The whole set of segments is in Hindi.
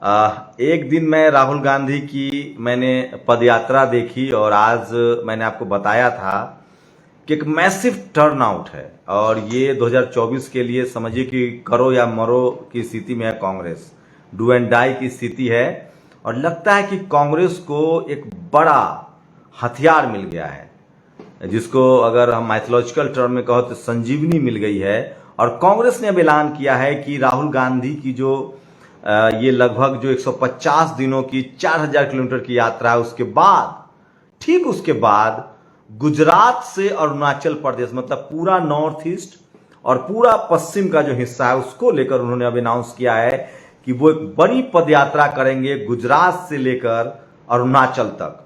एक दिन मैं राहुल गांधी की मैंने पदयात्रा देखी और आज मैंने आपको बताया था कि एक मैसिव टर्नआउट है और ये 2024 के लिए समझिए कि करो या मरो की स्थिति में है कांग्रेस। डू एंड डाई की स्थिति है और लगता है कि कांग्रेस को एक बड़ा हथियार मिल गया है, जिसको अगर हम माइथोलॉजिकल टर्म में कहो तो संजीवनी मिल गई है। और कांग्रेस ने अब ऐलान किया है कि राहुल गांधी की जो ये लगभग जो 150 दिनों की 4000 किलोमीटर की यात्रा है, उसके बाद ठीक उसके बाद गुजरात से अरुणाचल प्रदेश मतलब पूरा नॉर्थ ईस्ट और पूरा पश्चिम का जो हिस्सा है उसको लेकर उन्होंने अब अनाउंस किया है कि वो एक बड़ी पदयात्रा करेंगे गुजरात से लेकर अरुणाचल तक।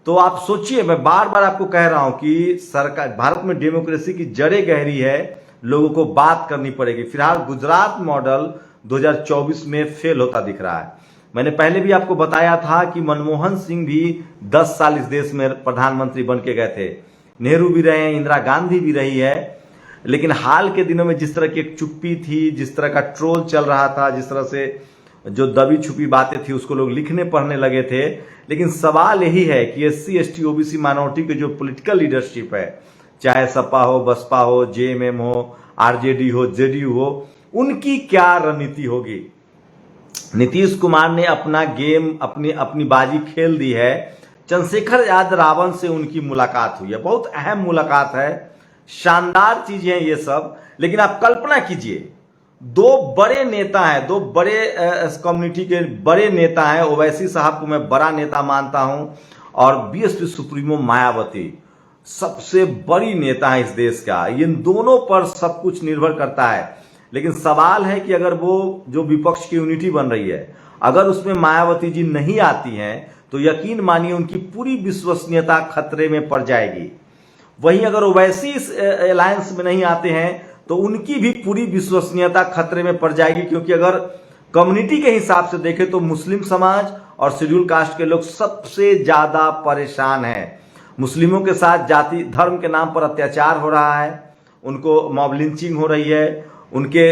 तो आप सोचिए, मैं बार बार आपको कह रहा हूं कि सरकार भारत में डेमोक्रेसी की जड़ें गहरी है, लोगों को बात करनी पड़ेगी। फिलहाल गुजरात मॉडल 2024 में फेल होता दिख रहा है। मैंने पहले भी आपको बताया था कि मनमोहन सिंह भी 10 साल इस देश में प्रधानमंत्री बन के गए थे, नेहरू भी रहे हैं, इंदिरा गांधी भी रही है, लेकिन हाल के दिनों में जिस तरह की एक चुप्पी थी, जिस तरह का ट्रोल चल रहा था, जिस तरह से जो दबी छुपी बातें थी उसको लोग लिखने पढ़ने लगे थे। लेकिन सवाल यही है कि SC ST OBC माइनॉरिटी की जो पॉलिटिकल लीडरशिप है, चाहे सपा हो, बसपा हो, JMM हो, RJD हो, JDU हो, उनकी क्या रणनीति होगी। नीतीश कुमार ने अपना गेम अपनी बाजी खेल दी है। चंद्रशेखर आजाद रावण से उनकी मुलाकात हुई है, बहुत अहम मुलाकात है, शानदार चीजें हैं ये सब। लेकिन आप कल्पना कीजिए, दो बड़े नेता हैं, दो बड़े कम्युनिटी के बड़े नेता हैं। ओवैसी साहब को मैं बड़ा नेता मानता हूं और BSP सुप्रीमो मायावती सबसे बड़ी नेता है इस देश का। इन दोनों पर सब कुछ निर्भर करता है। लेकिन सवाल है कि अगर वो जो विपक्ष की यूनिटी बन रही है, अगर उसमें मायावती जी नहीं आती हैं तो यकीन मानिए उनकी पूरी विश्वसनीयता खतरे में पड़ जाएगी। वहीं अगर ओवैसी इस अलायंस में नहीं आते हैं तो उनकी भी पूरी विश्वसनीयता खतरे में पड़ जाएगी, क्योंकि अगर कम्युनिटी के हिसाब से देखें तो मुस्लिम समाज और शेड्यूल कास्ट के लोग सबसे ज्यादा परेशान हैं। मुस्लिमों के साथ जाति धर्म के नाम पर अत्याचार हो रहा है, उनको मॉब लिंचिंग हो रही है, उनके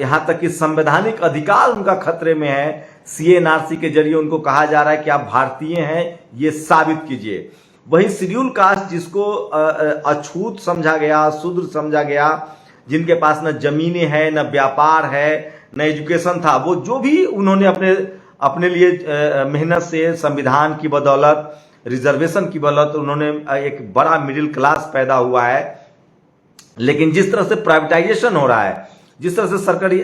यहां तक कि संवैधानिक अधिकार उनका खतरे में है। CA NRC के जरिए उनको कहा जा रहा है कि आप भारतीय हैं, ये साबित कीजिए। वही शेड्यूल कास्ट जिसको अछूत समझा गया, शूद्र समझा गया, जिनके पास न जमीनें हैं, न व्यापार है, न एजुकेशन था, वो जो भी उन्होंने अपने लिए मेहनत से संविधान की बदौलत, रिजर्वेशन की बदौलत उन्होंने एक बड़ा मिडिल क्लास पैदा हुआ है। लेकिन जिस तरह से प्राइवेटाइजेशन हो रहा है, जिस तरह से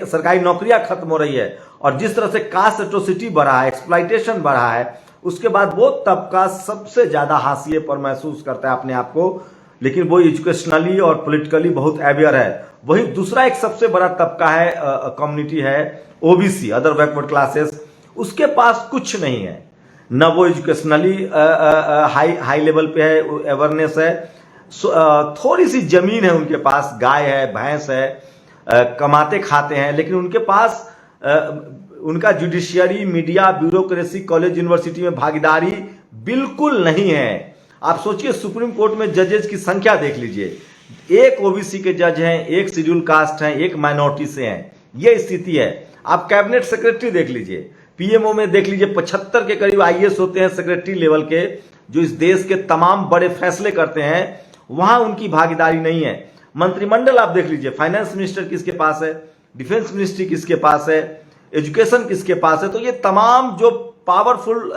सरकारी नौकरियां खत्म हो रही है और जिस तरह से कास्ट एट्रोसिटी बढ़ा है, एक्सप्लॉइटेशन बढ़ा है, उसके बाद वो तबका सबसे ज्यादा हाशिए पर महसूस करता है अपने आप को। लेकिन वो एजुकेशनली और पॉलिटिकली बहुत अवेयर है। वही दूसरा एक सबसे बड़ा तबका है, कम्युनिटी है OBC, अदर बैकवर्ड क्लासेस, उसके पास कुछ नहीं है, न वो एजुकेशनली हाई लेवल पे है, अवेयरनेस है, थोड़ी सी जमीन है उनके पास, गाय है, भैंस है, कमाते खाते हैं, लेकिन उनके पास उनका judiciary, media, bureaucracy, college, university में भागीदारी बिल्कुल नहीं है। आप सोचिए, सुप्रीम कोर्ट में जजेस की संख्या देख लीजिए, एक OBC के जज हैं, एक शेड्यूल कास्ट हैं, एक माइनॉरिटी से हैं, ये स्थिति है। आप कैबिनेट सेक्रेटरी देख लीजिए, PMO में देख लीजिए, 75 के करीब IAS होते हैं सेक्रेटरी लेवल के, जो इस देश के तमाम बड़े फैसले करते हैं, वहां उनकी भागीदारी नहीं है। मंत्रिमंडल आप देख लीजिए, फाइनेंस मिनिस्टर किसके पास है, डिफेंस मिनिस्ट्री किसके पास है, एजुकेशन किसके पास है। तो ये तमाम जो पावरफुल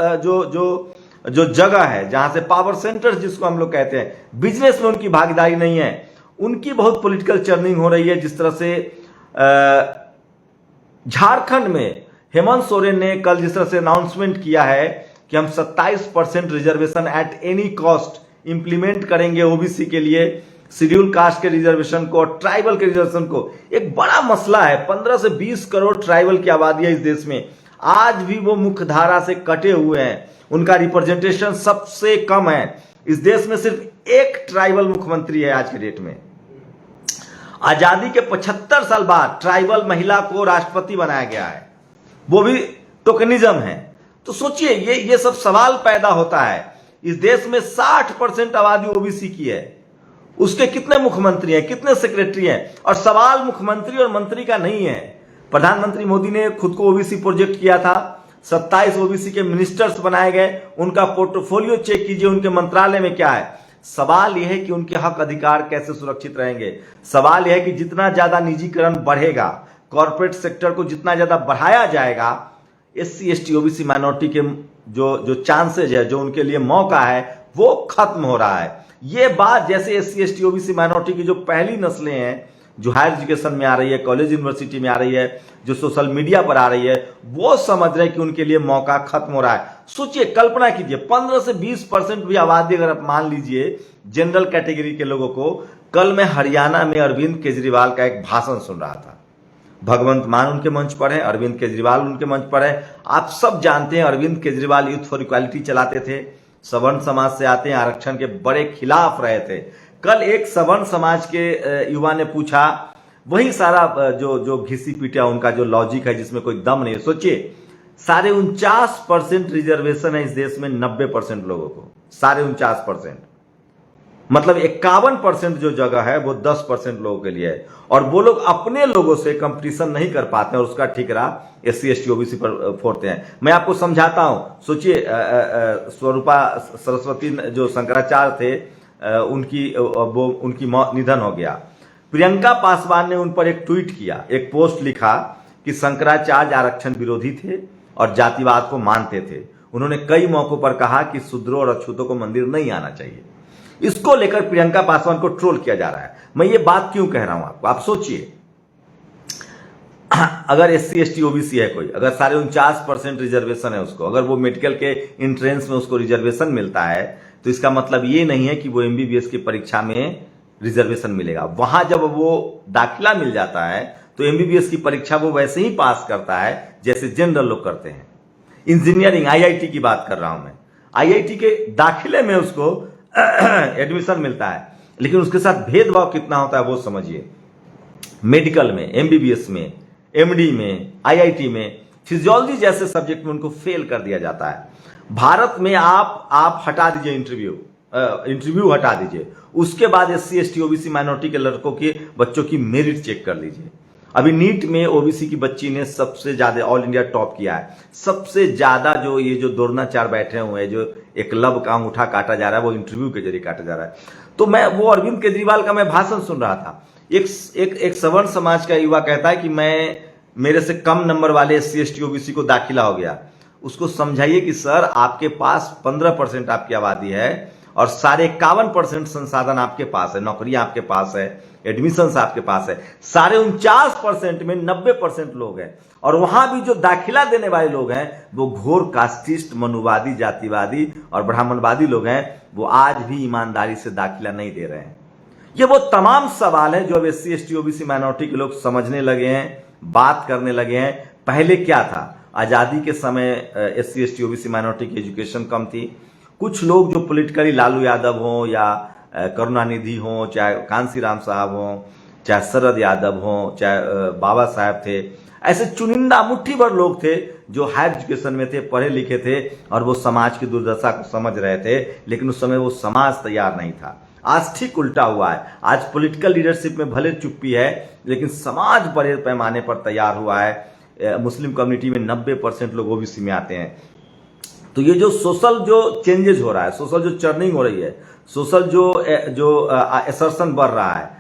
जो जगह है, जहां से पावर सेंटर जिसको हम लोग कहते हैं, बिजनेस में उनकी भागीदारी नहीं है। उनकी बहुत पॉलिटिकल चर्निंग हो रही है। जिस तरह से झारखंड में हेमंत सोरेन ने कल जिस तरह से अनाउंसमेंट किया है कि हम 27% reservation at any cost implement करेंगे OBC के लिए, शेड्यूल कास्ट के रिजर्वेशन को और ट्राइबल के रिजर्वेशन को। एक बड़ा मसला है, 15 से 20 करोड़ ट्राइबल की आबादी है इस देश में, आज भी वो मुख्य धारा से कटे हुए हैं, उनका रिप्रेजेंटेशन सबसे कम है। इस देश में सिर्फ एक ट्राइबल मुख्यमंत्री है आज के डेट में। आजादी के 75 साल बाद ट्राइबल महिला को राष्ट्रपति बनाया गया है, वो भी टोकनिज्म है। तो सोचिए, ये सब सवाल पैदा होता है। इस देश में 60% आबादी OBC की है, उसके कितने मुख्यमंत्री हैं, कितने सेक्रेटरी हैं? और सवाल मुख्यमंत्री और मंत्री का नहीं है। प्रधानमंत्री मोदी ने खुद को OBC प्रोजेक्ट किया था, 27 ओबीसी के मिनिस्टर्स बनाए गए, उनका पोर्टफोलियो चेक कीजिए, उनके मंत्रालय में क्या है। सवाल यह है कि उनके हक अधिकार कैसे सुरक्षित रहेंगे। सवाल यह है कि जितना ज्यादा निजीकरण बढ़ेगा, कॉर्पोरेट सेक्टर को जितना ज्यादा बढ़ाया जाएगा, एससी एसटी ओबीसी माइनॉरिटी के जो चांसेज है, जो उनके लिए मौका है, वो खत्म हो रहा है। ये बात जैसे एससी एसटी ओबीसी माइनॉरिटी की जो पहली नस्लें हैं, जो हायर एजुकेशन में आ रही है, कॉलेज यूनिवर्सिटी में आ रही है, जो सोशल मीडिया पर आ रही है, वो समझ रहे हैं कि उनके लिए मौका खत्म हो रहा है। सोचिए, कल्पना कीजिए, 15 से 20% भी आबादी अगर आप मान लीजिए जनरल कैटेगरी के लोगों को। कल मैं हरियाणा में अरविंद केजरीवाल का एक भाषण सुन रहा था। भगवंत मान उनके मंच पर है, अरविंद केजरीवाल उनके मंच पर है। आप सब जानते हैं Arvind Kejriwal youth for equality चलाते थे, सवर्ण समाज से आते हैं, आरक्षण के बड़े खिलाफ रहे थे। कल एक सवर्ण समाज के युवा ने पूछा, वही सारा जो घिसी पिटा उनका जो लॉजिक है, जिसमें कोई दम नहीं। सोचिए, 49.5% रिजर्वेशन है इस देश में 90% लोगों को, 49.5%, मतलब 51% जो जगह है वो 10% लोगों के लिए है। और वो लोग अपने लोगों से कंपटीशन नहीं कर पाते हैं और उसका ठिकरा एससी एसटी ओबीसी पर फोड़ते हैं। मैं आपको समझाता हूं। सोचिए, स्वरूपा सरस्वती जो शंकराचार्य थे, उनकी निधन हो गया। प्रियंका पासवान ने उन पर एक ट्वीट किया, एक पोस्ट लिखा कि शंकराचार्य आरक्षण विरोधी थे और जातिवाद को मानते थे। उन्होंने कई मौकों पर कहा कि शूद्रों और अछूतों को मंदिर नहीं आना चाहिए। इसको लेकर प्रियंका पासवान को ट्रोल किया जा रहा है। मैं ये बात क्यों कह रहा हूं आपको, आप सोचिए, अगर एससी एसटी ओबीसी है कोई, अगर 49.5% रिजर्वेशन है उसको, अगर वो मेडिकल के इंट्रेंस में उसको रिजर्वेशन मिलता है, तो इसका मतलब ये नहीं है कि वो एमबीबीएस की परीक्षा में रिजर्वेशन मिलेगा। वहां जब वो दाखिला मिल जाता है तो एमबीबीएस की परीक्षा वो वैसे ही पास करता है जैसे जनरल लोग करते हैं। इंजीनियरिंग, आईआईटी की बात कर रहा हूं मैं, आईआईटी के दाखिले में उसको एडमिशन मिलता है, लेकिन उसके साथ भेदभाव कितना होता है वो समझिए। मेडिकल में, एमबीबीएस में, एमडी में, आईआईटी में, फिजियोलॉजी जैसे सब्जेक्ट में उनको फेल कर दिया जाता है। भारत में आप हटा दीजिए इंटरव्यू हटा दीजिए, उसके बाद एससी एसटी ओबीसी माइनॉरिटी के लड़कों के बच्चों की मेरिट चेक कर लीजिए। अभी नीट में ओबीसी की बच्ची ने सबसे ज्यादा ऑल इंडिया टॉप किया है। सबसे ज्यादा जो ये जो द्रोणाचार्य बैठे हुए हैं, जो एकलव्य का अंगूठा काटा जा रहा है, वो इंटरव्यू के जरिए काटा जा रहा है। तो मैं वो अरविंद केजरीवाल का मैं भाषण सुन रहा था। एक सवर्ण समाज का युवा कहता है कि मेरे से कम नंबर वाले एससी एसटी ओबीसी को दाखिला हो गया। उसको समझाइए कि सर, आपके पास 15% आपकी आबादी है और 51% संसाधन आपके पास है, नौकरियां आपके पास है, एडमिशन आपके पास है। 49.5% में 90% लोग हैं, और वहां भी जो दाखिला देने वाले लोग हैं वो घोर कास्टिस्ट, मनुवादी, जातिवादी और ब्राह्मणवादी लोग हैं। वो आज भी ईमानदारी से दाखिला नहीं दे रहे हैं। ये वो तमाम सवाल है जो अब एससी एसटी ओबीसी माइनॉरिटी के लोग समझने लगे हैं, बात करने लगे हैं। पहले क्या था, आजादी के समय एससी एसटी ओबीसी माइनॉरिटी की एजुकेशन कम थी। कुछ लोग जो पॉलिटिकली लालू यादव हों या करुणानिधि हों, चाहे कांसी राम साहब हों, चाहे शरद यादव हों, चाहे बाबा साहब थे, ऐसे चुनिंदा मुट्ठी भर लोग थे जो हायर एजुकेशन में थे, पढ़े लिखे थे और वो समाज की दुर्दशा को समझ रहे थे। लेकिन उस समय वो समाज तैयार नहीं था। आज ठीक उल्टा हुआ है। आज पॉलिटिकल लीडरशिप में भले चुप्पी है, लेकिन समाज बड़े पैमाने पर तैयार हुआ है। मुस्लिम कम्युनिटी में 90% लोग ओबीसी में आते हैं। तो ये जो सोशल जो चेंजेस हो रहा है, सोशल जो चर्निंग हो रही है, सोशल जो एसर्शन बढ़ रहा है,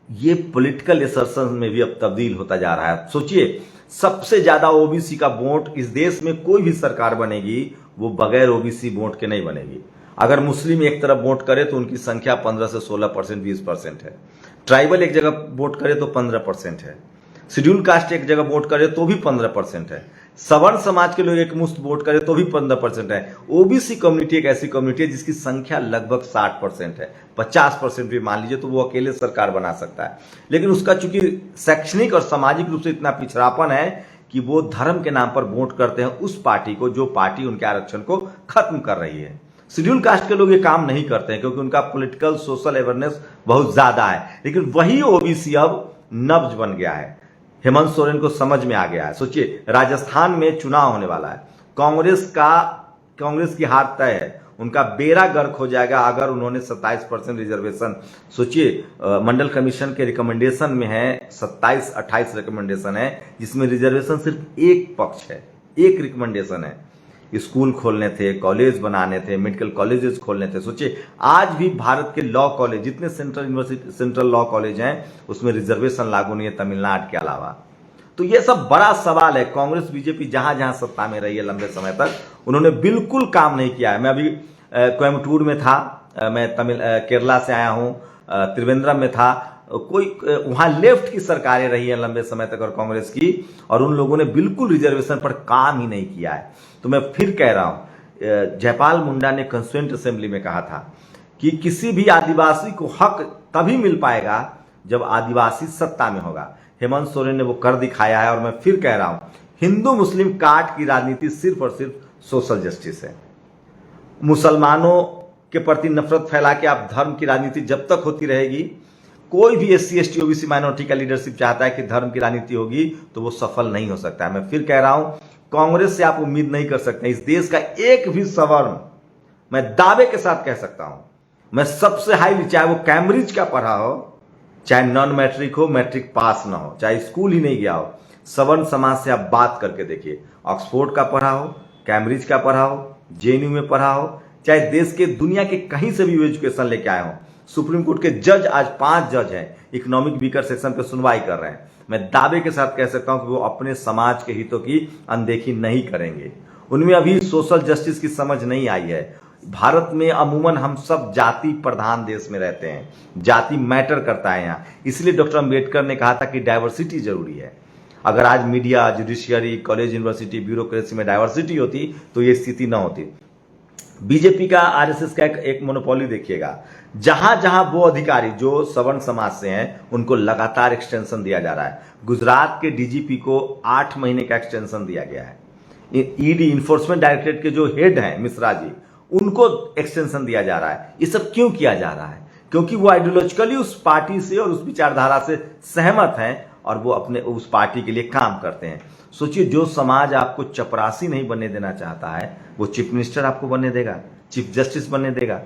ये पॉलिटिकल एसर्शन में भी अब तब्दील होता जा रहा है। सोचिए, सबसे ज्यादा ओबीसी का वोट इस देश में कोई भी सरकार बनेगी वो बगैर ओबीसी वोट के नहीं बनेगी। अगर मुस्लिम एक तरफ वोट करे तो उनकी संख्या 15 से 16%, 20% है। ट्राइबल एक जगह वोट करे तो 15% है। शेड्यूल कास्ट एक जगह वोट करे तो भी 15% है। सवर्ण समाज के लोग एक मुश्त वोट करे तो भी 15% है। ओबीसी कम्युनिटी एक ऐसी कम्युनिटी है जिसकी संख्या लगभग 60% है। 50% भी मान लीजिए तो वो अकेले सरकार बना सकता है। लेकिन उसका चूंकि शैक्षणिक और सामाजिक रूप से इतना पिछड़ापन है कि वो धर्म के नाम पर वोट करते हैं उस पार्टी को जो पार्टी उनके आरक्षण को खत्म कर रही है। शेड्यूल कास्ट के लोग ये काम नहीं करते हैं क्योंकि उनका पॉलिटिकल सोशल अवेयरनेस बहुत ज्यादा है। लेकिन वही ओबीसी अब नब्ज बन गया है। हेमंत सोरेन को समझ में आ गया है। सोचिए, राजस्थान में चुनाव होने वाला है, कांग्रेस की हार तय है। उनका बेड़ा गर्क हो जाएगा अगर उन्होंने 27% रिजर्वेशन, सोचिए मंडल कमीशन के रिकमेंडेशन में है 27-28 रिकमेंडेशन है, जिसमें रिजर्वेशन सिर्फ एक पक्ष है। एक रिकमेंडेशन है, स्कूल खोलने थे, कॉलेज बनाने थे, मेडिकल कॉलेजेस खोलने थे। सोचिए आज भी भारत के लॉ कॉलेज, जितने सेंट्रल लॉ कॉलेज हैं, उसमें रिजर्वेशन लागू नहीं है तमिलनाडु के अलावा। तो ये सब बड़ा सवाल है। कांग्रेस बीजेपी जहां जहां सत्ता में रही है लंबे समय तक, उन्होंने बिल्कुल काम नहीं किया है। मैं अभी कोयम्बटूर में था, मैं केरला से आया हूं, त्रिवेंद्रम में था, कोई वहां लेफ्ट की सरकारें रही है लंबे समय तक और कांग्रेस की, और उन लोगों ने बिल्कुल रिजर्वेशन पर काम ही नहीं किया है। तो मैं फिर कह रहा हूं, जयपाल मुंडा ने कंस्टिट्यूएंट असेंबली में कहा था कि किसी भी आदिवासी को हक तभी मिल पाएगा जब आदिवासी सत्ता में होगा। हेमंत सोरेन ने वो कर दिखाया है। और मैं फिर कह रहा हूं, हिंदू मुस्लिम काट की राजनीति सिर्फ और सिर्फ सोशल जस्टिस है। मुसलमानों के प्रति नफरत फैला के आप धर्म की राजनीति जब तक होती रहेगी, कोई भी SC ST OBC माइनॉरिटी का लीडरशिप चाहता है कि धर्म की राजनीति होगी, तो वो सफल नहीं हो सकता है। मैं फिर कह रहा हूं, कांग्रेस से आप उम्मीद नहीं कर सकते। इस देश का एक भी सवर्ण, मैं दावे के साथ कह सकता हूं, मैं सबसे हाईली, चाहे वो कैम्ब्रिज का पढ़ा हो, चाहे नॉन मैट्रिक हो, मैट्रिक पास ना हो, चाहे स्कूल ही नहीं गया हो, सवर्ण समाज से आप बात करके देखिए। ऑक्सफोर्ड का पढ़ा हो, कैम्ब्रिज का पढ़ा हो, JNU में पढ़ा हो, चाहे देश के दुनिया के कहीं से भी एजुकेशन लेके आए हो। सुप्रीम कोर्ट के जज, आज 5 जज हैं, इकोनॉमिक वीकर सेक्शन पे सुनवाई कर रहे हैं। मैं दावे के साथ कह सकता हूं कि वो अपने समाज के हितों की अनदेखी नहीं करेंगे। उनमें अभी सोशल जस्टिस की समझ नहीं आई है। भारत में अमूमन हम सब जाति प्रधान देश में रहते हैं, जाति मैटर करता है यहाँ। इसलिए डॉक्टर अंबेडकर ने कहा था कि डाइवर्सिटी जरूरी है। अगर आज media, judiciary, college, university, bureaucracy में डाइवर्सिटी होती तो ये स्थिति न होती। बीजेपी का, RSS का एक मोनोपोली देखिएगा। जहां जहां वो अधिकारी जो सवर्ण समाज से हैं, उनको लगातार एक्सटेंशन दिया जा रहा है। गुजरात के DGP को 8 महीने का एक्सटेंशन दिया गया है। ED, इन्फोर्समेंट डायरेक्टरेट के जो हेड हैं मिश्रा जी, उनको एक्सटेंशन दिया जा रहा है। ये सब क्यों किया जा रहा है? क्योंकि वो आइडियोलॉजिकली उस पार्टी से और उस विचारधारा से सहमत हैं और वो अपने उस पार्टी के लिए काम करते हैं। सोचिए, जो समाज आपको चपरासी नहीं बनने देना चाहता है, वो चीफ मिनिस्टर आपको बनने देगा, चीफ जस्टिस बनने देगा।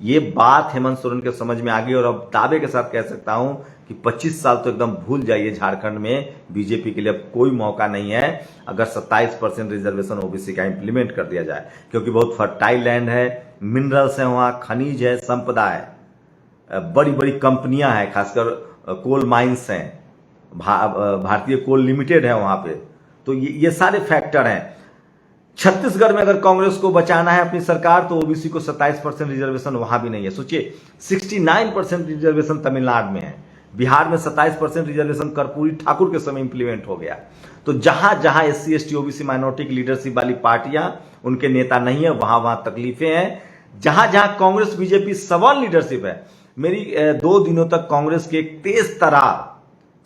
ये बात हेमंत सोरेन के समझ में आ गई। और अब दावे के साथ कह सकता हूं कि 25 साल तो एकदम भूल जाइए, झारखंड में बीजेपी के लिए अब कोई मौका नहीं है अगर 27% रिजर्वेशन OBC का इंप्लीमेंट कर दिया जाए। क्योंकि बहुत फर्टाइल लैंड है, मिनरल्स है, वहां खनिज है, संपदा है, बड़ी बड़ी कंपनियां हैं, खासकर कोल माइंस हैं, भारतीय कोल लिमिटेड है वहां पे। तो ये सारे फैक्टर हैं। छत्तीसगढ़ में अगर कांग्रेस को बचाना है अपनी सरकार, तो OBC को 27% रिजर्वेशन वहां भी नहीं है। सोचिए, 69% रिजर्वेशन तमिलनाडु में है। बिहार में 27% रिजर्वेशन कर्पूरी ठाकुर के समय इंप्लीमेंट हो गया। तो जहां जहां SC ST OBC माइनॉरिटी की लीडरशिप वाली पार्टियां, उनके नेता नहीं है, वहां वहां तकलीफें हैं। जहां जहां कांग्रेस बीजेपी सवर्ण लीडरशिप है, मेरी 2 दिनों तक कांग्रेस के एक तेज तरार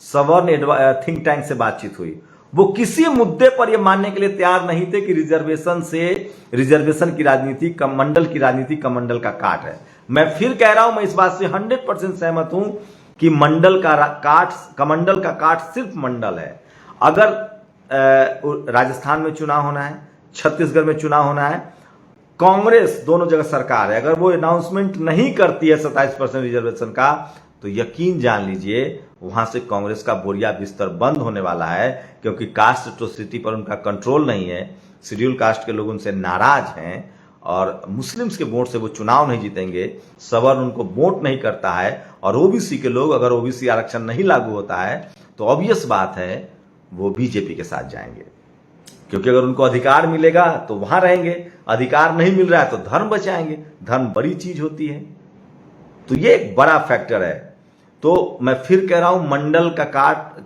सवर्ण थिंक टैंक से बातचीत हुई। वो किसी मुद्दे पर यह मानने के लिए तैयार नहीं थे कि रिजर्वेशन की राजनीति, कमंडल की राजनीति, कमंडल का काट है। मैं फिर कह रहा हूं, मैं इस बात से 100% सहमत हूं कि कमंडल का काट सिर्फ मंडल है। अगर राजस्थान में चुनाव होना है, छत्तीसगढ़ में चुनाव होना है, कांग्रेस दोनों जगह सरकार है, अगर वो अनाउंसमेंट नहीं करती है 27% रिजर्वेशन का, तो यकीन जान लीजिए वहां से कांग्रेस का बोरिया बिस्तर बंद होने वाला है। क्योंकि कास्ट एट्रोसिटी पर उनका कंट्रोल नहीं है, शेड्यूल कास्ट के लोग उनसे नाराज हैं और मुस्लिम्स के वोट से वो चुनाव नहीं जीतेंगे। सवर्ण उनको वोट नहीं करता है और OBC के लोग, अगर OBC आरक्षण नहीं लागू होता है तो ऑब्वियस बात है वो बीजेपी के साथ जाएंगे। क्योंकि अगर उनको अधिकार मिलेगा तो वहां रहेंगे, अधिकार नहीं मिल रहा है तो धर्म बचाएंगे। धर्म बड़ी चीज होती है। तो ये एक बड़ा फैक्टर है। तो मैं फिर कह रहा हूं,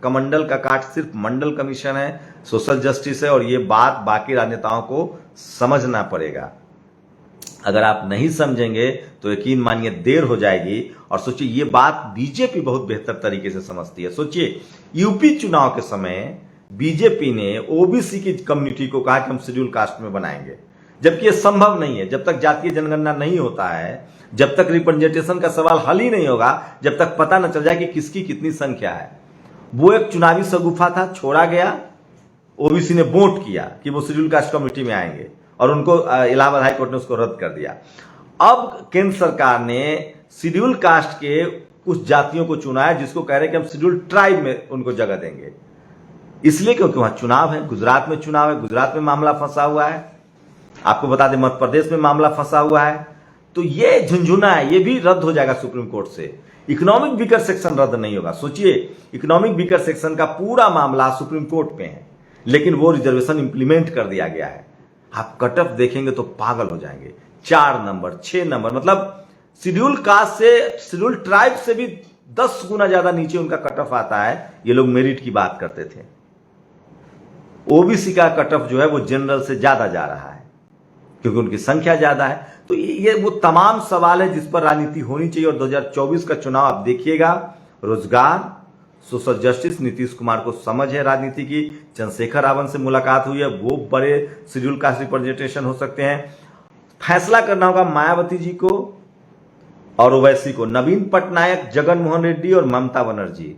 कमंडल का काट सिर्फ मंडल कमीशन है, सोशल जस्टिस है। और ये बात बाकी राजनेताओं को समझना पड़ेगा। अगर आप नहीं समझेंगे तो यकीन मानिए देर हो जाएगी। और सोचिए, ये बात बीजेपी बहुत बेहतर तरीके से समझती है। सोचिए, यूपी चुनाव के समय बीजेपी ने OBC की कम्युनिटी को कहा कि हम शेड्यूल कास्ट में बनाएंगे, जबकि यह संभव नहीं है। जब तक जातीय जनगणना नहीं होता है, जब तक रिप्रेजेंटेशन का सवाल हल ही नहीं होगा, जब तक पता न चल जाए कि किसकी कितनी संख्या है। वो एक चुनावी शगुफा था, छोड़ा गया। OBC ने वोट किया कि वो शेड्यूल कास्ट कमेटी में आएंगे और उनको इलाहाबाद हाई कोर्ट ने उसको रद्द कर दिया। अब केंद्र सरकार ने शेड्यूल कास्ट के कुछ जातियों को चुना है, जिसको कह रहे हैं कि हम शेड्यूल ट्राइब में उनको जगह देंगे। इसलिए क्योंकि वहां चुनाव है, गुजरात में चुनाव है, गुजरात में मामला फंसा हुआ है, आपको बता दें मध्य प्रदेश में मामला फंसा हुआ है। तो ये झुंझुना है, ये भी रद्द हो जाएगा सुप्रीम कोर्ट से। इकोनॉमिक वीकर सेक्शन रद्द नहीं होगा। सोचिए, इकोनॉमिक वीकर सेक्शन का पूरा मामला सुप्रीम कोर्ट में है, लेकिन वो रिजर्वेशन इंप्लीमेंट कर दिया गया है। आप कट ऑफ देखेंगे तो पागल हो जाएंगे, 4 नंबर 6 नंबर, मतलब शेड्यूल कास्ट से, शेड्यूल ट्राइब से भी 10 गुना ज्यादा नीचे उनका कट ऑफ आता है। ये लोग मेरिट की बात करते थे, ओबीसी का कट ऑफ जो है वो जनरल से ज्यादा जा रहा है क्योंकि उनकी संख्या ज्यादा है। तो ये वो तमाम सवाल है जिस पर राजनीति होनी चाहिए। और 2024 का चुनाव आप देखिएगा, रोजगार, सोशल जस्टिस, नीतीश कुमार को समझ है राजनीति की। चंद्रशेखर रावत से मुलाकात हुई है, वो बड़े शेड्यूल कास्ट रिप्रेजेंटेशन हो सकते हैं। फैसला करना होगा मायावती जी को और ओवैसी को, नवीन पटनायक, जगन मोहन रेड्डी और ममता बनर्जी,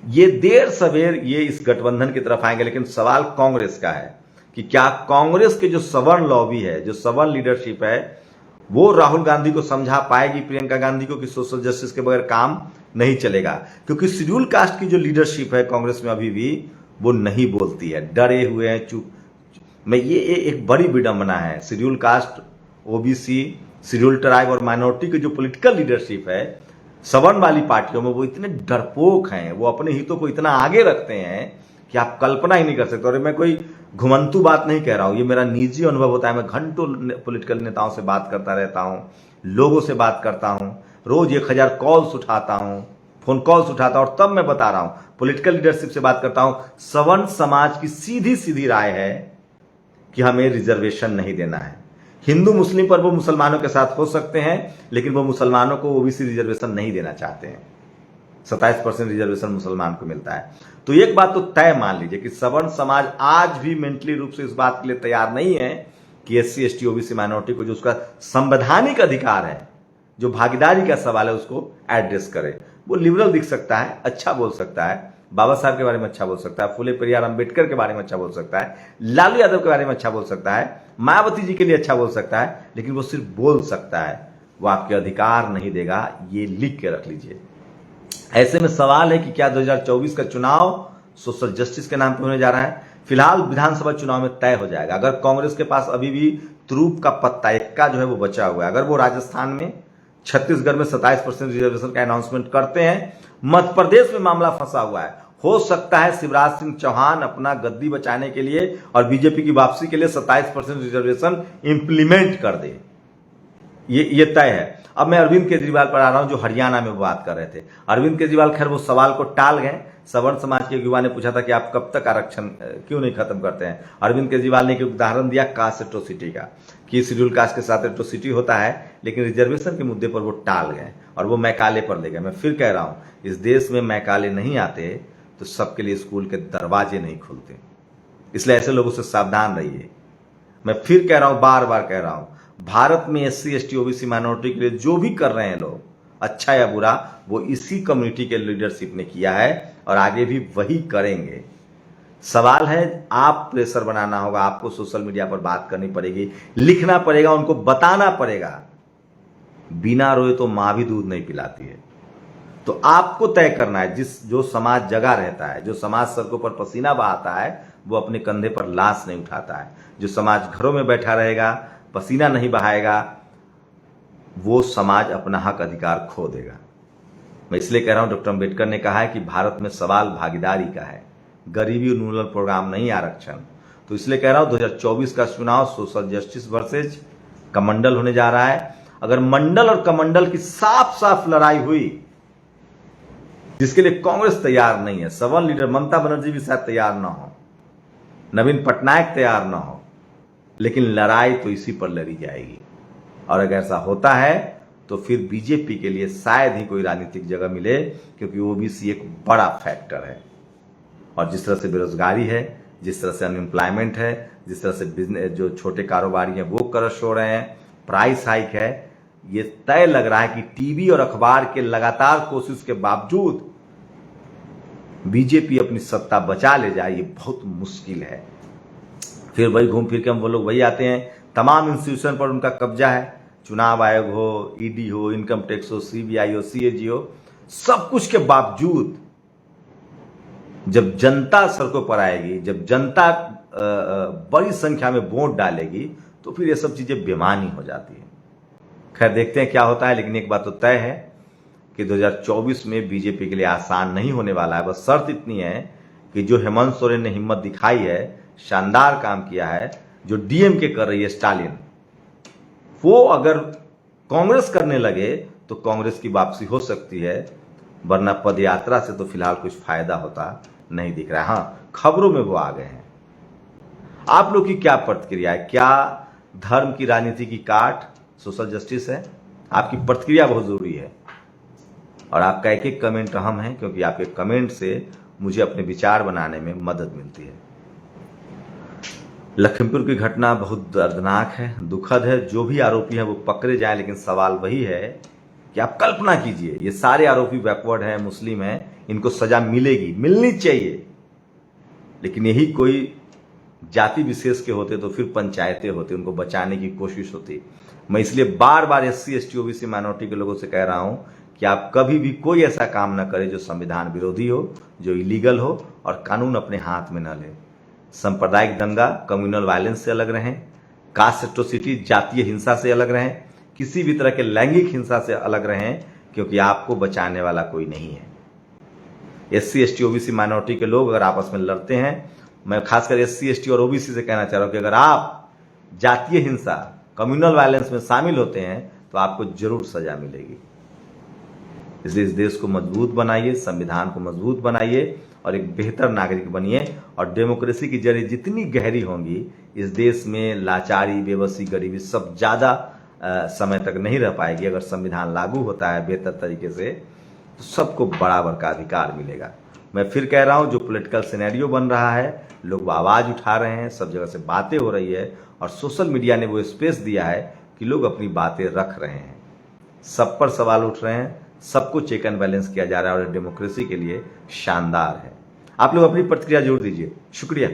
ये देर सवेर ये इस गठबंधन की तरफ आएंगे। लेकिन सवाल कांग्रेस का है कि क्या कांग्रेस के जो सवर्ण लॉबी है, जो सवर्ण लीडरशिप है, वो राहुल गांधी को समझा पाएगी, प्रियंका गांधी को, कि सोशल जस्टिस के बगैर काम नहीं चलेगा। क्योंकि शेड्यूल कास्ट की जो लीडरशिप है कांग्रेस में अभी भी वो नहीं बोलती है, डरे हुए हैं, चुप। मैं ये एक बड़ी विडंबना है। Schedule caste, OBC, schedule tribe और माइनॉरिटी की जो पॉलिटिकल लीडरशिप है सवर्ण वाली पार्टियों में, वो इतने डरपोक हैं, वो अपने हितों को इतना आगे रखते हैं कि आप कल्पना ही नहीं कर सकते। और मैं कोई घुमंतु बात नहीं कह रहा हूं, ये मेरा निजी अनुभव होता है। मैं घंटों पॉलिटिकल नेताओं से बात करता रहता हूं, लोगों से बात करता हूं, रोज 1000 कॉल्स उठाता हूं, फोन कॉल्स उठाता हूं, और तब मैं बता रहा हूं, पॉलिटिकल लीडरशिप से बात करता हूं। सवर्ण समाज की सीधी सीधी राय है कि हमें रिजर्वेशन नहीं देना है। हिंदू मुस्लिम पर वो मुसलमानों के साथ हो सकते हैं, लेकिन वो मुसलमानों को ओबीसी रिजर्वेशन नहीं देना चाहते हैं। 27% रिजर्वेशन मुसलमान को मिलता है। तो एक बात तो तय मान लीजिए कि सवर्ण समाज आज भी मेंटली रूप से इस बात के लिए तैयार नहीं है कि एससी एसटी ओबीसी माइनॉरिटी को जो उसका संवैधानिक अधिकार है, जो भागीदारी का सवाल है, उसको एड्रेस करे। वो लिबरल दिख सकता है, अच्छा बोल सकता है, बाबा साहब के बारे में अच्छा बोल सकता है, फुले पेरियार अंबेडकर के बारे में अच्छा बोल सकता है, लालू यादव के बारे में अच्छा बोल सकता है, मायावती जी के लिए अच्छा बोल सकता है, लेकिन वो सिर्फ बोल सकता है, वो आपके अधिकार नहीं देगा। ये लिख के रख लीजिए। ऐसे में सवाल है कि क्या 2024 का चुनाव सोशल जस्टिस के नाम पे होने जा रहा है? फिलहाल विधानसभा चुनाव में तय हो जाएगा। अगर कांग्रेस के पास अभी भी तुरूप का पत्ता एक्का जो है वो बचा हुआ है, अगर वो राजस्थान में, छत्तीसगढ़ में 27% रिजर्वेशन का अनाउंसमेंट करते हैं, मध्य प्रदेश में मामला फंसा हुआ है, हो सकता है शिवराज सिंह चौहान अपना गद्दी बचाने के लिए और बीजेपी की वापसी के लिए 27% रिजर्वेशन इंप्लीमेंट कर दे। ये तय है। अब मैं अरविंद केजरीवाल पर आ रहा हूं, जो हरियाणा में बात कर रहे थे। अरविंद केजरीवाल खैर वो सवाल को टाल गए। सवर्ण समाज के युवा ने पूछा था कि आप कब तक आरक्षण क्यों नहीं खत्म करते हैं। अरविंद केजरीवाल ने एक उदाहरण दिया कास्ट एट्रोसिटी का, कि शेड्यूल कास्ट के साथ एट्रोसिटी होता है, लेकिन रिजर्वेशन के मुद्दे पर वो टाल गए और वो मैकाले पर ले गए। मैं फिर कह रहा हूं, इस देश में मैकाले नहीं आते तो सबके लिए स्कूल के दरवाजे नहीं खुलते। इसलिए ऐसे लोगों से सावधान रहिए। मैं फिर कह रहा हूं, बार बार कह रहा हूं, भारत में एससी एसटी ओबीसी माइनॉरिटी के लिए जो भी कर रहे हैं लोग, अच्छा या बुरा, वो इसी कम्युनिटी के लीडरशिप ने किया है और आगे भी वही करेंगे। सवाल है, आप प्रेशर बनाना होगा, आपको सोशल मीडिया पर बात करनी पड़ेगी, लिखना पड़ेगा, उनको बताना पड़ेगा। बिना रोए तो मां भी दूध नहीं पिलाती है। तो आपको तय करना है, जो समाज जगा रहता है, जो समाज सड़कों पर पसीना बहाता है, वो अपने कंधे पर लाश नहीं उठाता है। जो समाज घरों में बैठा रहेगा, पसीना नहीं बहाएगा, वो समाज अपना हक अधिकार खो देगा। मैं इसलिए कह रहा हूं, डॉक्टर अंबेडकर ने कहा है कि भारत में सवाल भागीदारी का है, गरीबी उन्मूलन प्रोग्राम नहीं आरक्षण। तो इसलिए कह रहा हूं 2024 का चुनाव सोशल जस्टिस वर्सेज कमंडल होने जा रहा है। अगर मंडल और कमंडल की साफ साफ लड़ाई हुई, जिसके लिए कांग्रेस तैयार नहीं है, सवर्ण लीडर ममता बनर्जी भी शायद तैयार ना हो, नवीन पटनायक तैयार ना हो, लेकिन लड़ाई तो इसी पर लड़ी जाएगी। और अगर ऐसा होता है तो फिर बीजेपी के लिए शायद ही कोई राजनीतिक जगह मिले, क्योंकि ओबीसी एक बड़ा फैक्टर है। और जिस तरह से बेरोजगारी है, जिस तरह से अनएम्प्लॉयमेंट है, जिस तरह से बिजनेस, जो छोटे कारोबारी हैं वो क्रश हो रहे हैं, प्राइस हाइक है, ये तय लग रहा है कि टीवी और अखबार के लगातार कोशिश के बावजूद बीजेपी अपनी सत्ता बचा ले जाए, ये बहुत मुश्किल है। फिर वही घूम फिर के हम वो लोग वही आते हैं, तमाम इंस्टीट्यूशन पर उनका कब्जा है, चुनाव आयोग हो, ईडी हो, इनकम टैक्स हो, सीबीआई हो, सीएजी हो, सब कुछ के बावजूद जब जनता सड़कों पर आएगी, जब जनता बड़ी संख्या में वोट डालेगी, तो फिर ये सब चीजें बेमानी हो जाती है। खैर देखते हैं क्या होता है, लेकिन एक बात तो तय है कि 2024 में बीजेपी के लिए आसान नहीं होने वाला है। बस शर्त इतनी है कि जो हेमंत सोरेन ने हिम्मत दिखाई है, शानदार काम किया है, जो डीएमके कर रही है स्टालिन, वो अगर कांग्रेस करने लगे तो कांग्रेस की वापसी हो सकती है, वरना पदयात्रा से तो फिलहाल कुछ फायदा होता नहीं दिख रहा है। हाँ, खबरों में वो आ गए हैं। आप लोग की क्या प्रतिक्रिया है? क्या धर्म की राजनीति की काट सोशल जस्टिस है? आपकी प्रतिक्रिया बहुत जरूरी है और आपका एक एक कमेंट अहम है, क्योंकि आपके कमेंट से मुझे अपने विचार बनाने में मदद मिलती है। लखीमपुर की घटना बहुत दर्दनाक है, दुखद है। जो भी आरोपी है वो पकड़े जाए, लेकिन सवाल वही है कि आप कल्पना कीजिए, ये सारे आरोपी बैकवर्ड हैं, मुस्लिम हैं, इनको सजा मिलेगी, मिलनी चाहिए। लेकिन यही कोई जाति विशेष के होते तो फिर पंचायतें होती, उनको बचाने की कोशिश होती। मैं इसलिए बार बार SC ST OBC माइनॉरिटी के लोगों से कह रहा हूं कि आप कभी भी कोई ऐसा काम न करें जो संविधान विरोधी हो, जो इलीगल हो और कानून अपने हाथ में न ले। सांप्रदायिक दंगा, कम्युनल वायलेंस से अलग रहें, कास्ट एट्रोसिटी, जातीय हिंसा से अलग रहें, किसी भी तरह के लैंगिक हिंसा से अलग रहें, क्योंकि आपको बचाने वाला कोई नहीं है। SC ST OBC माइनॉरिटी के लोग अगर आपस में लड़ते हैं, मैं खासकर SC ST और OBC से कहना चाह रहा हूं कि अगर आप जातीय हिंसा, कम्युनल वायलेंस में शामिल होते हैं तो आपको जरूर सजा मिलेगी। इसलिए इस देश को मजबूत बनाइए, संविधान को मजबूत बनाइए और एक बेहतर नागरिक बनिए। और डेमोक्रेसी की जड़ें जितनी गहरी होंगी, इस देश में लाचारी, बेबसी, गरीबी सब ज्यादा समय तक नहीं रह पाएगी। अगर संविधान लागू होता है बेहतर तरीके से, तो सबको बराबर का अधिकार मिलेगा। मैं फिर कह रहा हूं, जो पॉलिटिकल सिनेरियो बन रहा है, लोग आवाज उठा रहे हैं, सब जगह से बातें हो रही है और सोशल मीडिया ने वो स्पेस दिया है कि लोग अपनी बातें रख रहे हैं, सब पर सवाल उठ रहे हैं, सबको चेक एंड बैलेंस किया जा रहा है और डेमोक्रेसी के लिए शानदार है। आप लोग अपनी प्रतिक्रिया जरूर दीजिए। शुक्रिया।